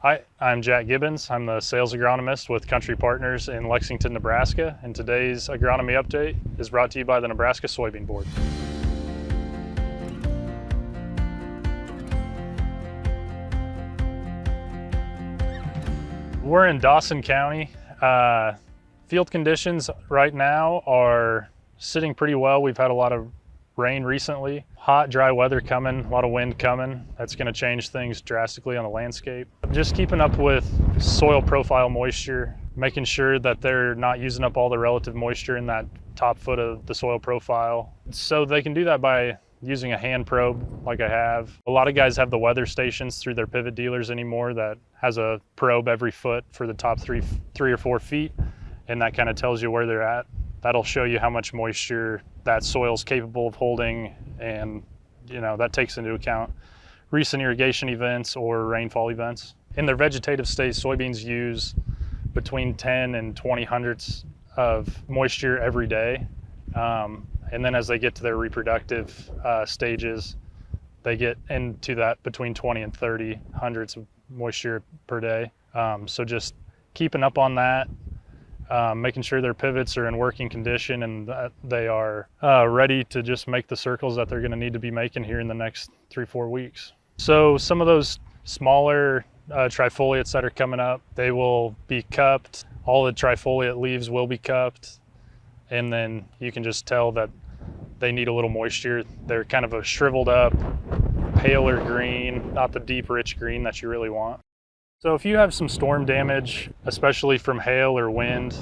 Hi, I'm Jack Gibbens. I'm the sales agronomist with Country Partners in Lexington, Nebraska, and today's agronomy update is brought to you by the Nebraska Soybean Board. We're in Dawson County. Field conditions right now are sitting pretty well. We've had a lot of rain recently. Hot, dry weather coming, a lot of wind coming. That's going to change things drastically on the landscape. Just keeping up with soil profile moisture, making sure that they're not using up all the relative moisture in that top foot of the soil profile. So they can do that by using a hand probe like I have. A lot of guys have the weather stations through their pivot dealers anymore that has a probe every foot for the top three or 4 feet, and that kind of tells you where they're at. That'll show you how much moisture that soil's capable of holding, and that takes into account recent irrigation events or rainfall events. In their vegetative state, soybeans use between 10 and 20 hundredths of moisture every day. And then as they get to their reproductive stages, they get into that between 20 and 30 hundredths of moisture per day. So just keeping up on that, making sure their pivots are in working condition and that they are ready to just make the circles that they're going to need to be making here in the next 3-4 weeks. So some of those smaller trifoliates that are coming up, they will be cupped. All the trifoliate leaves will be cupped, and then you can just tell that they need a little moisture. They're kind of a shriveled up, paler green, not the deep, rich green that you really want. So if you have some storm damage, especially from hail or wind,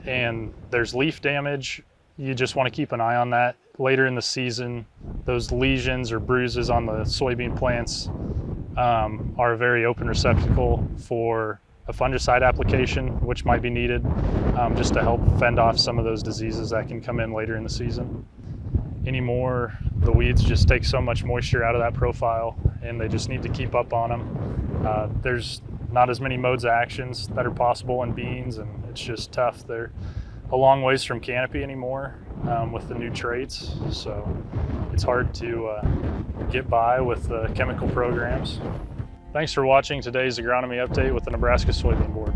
and there's leaf damage, you just want to keep an eye on that. Later in the season, those lesions or bruises on the soybean plants are a very open receptacle for a fungicide application, which might be needed just to help fend off some of those diseases that can come in later in the season. Anymore, the weeds just take so much moisture out of that profile, and they just need to keep up on them. There's not as many modes of actions that are possible in beans, and it's just tough. They're a long ways from canopy anymore with the new traits, so it's hard to get by with the chemical programs. Thanks for watching today's agronomy update with the Nebraska Soybean Board.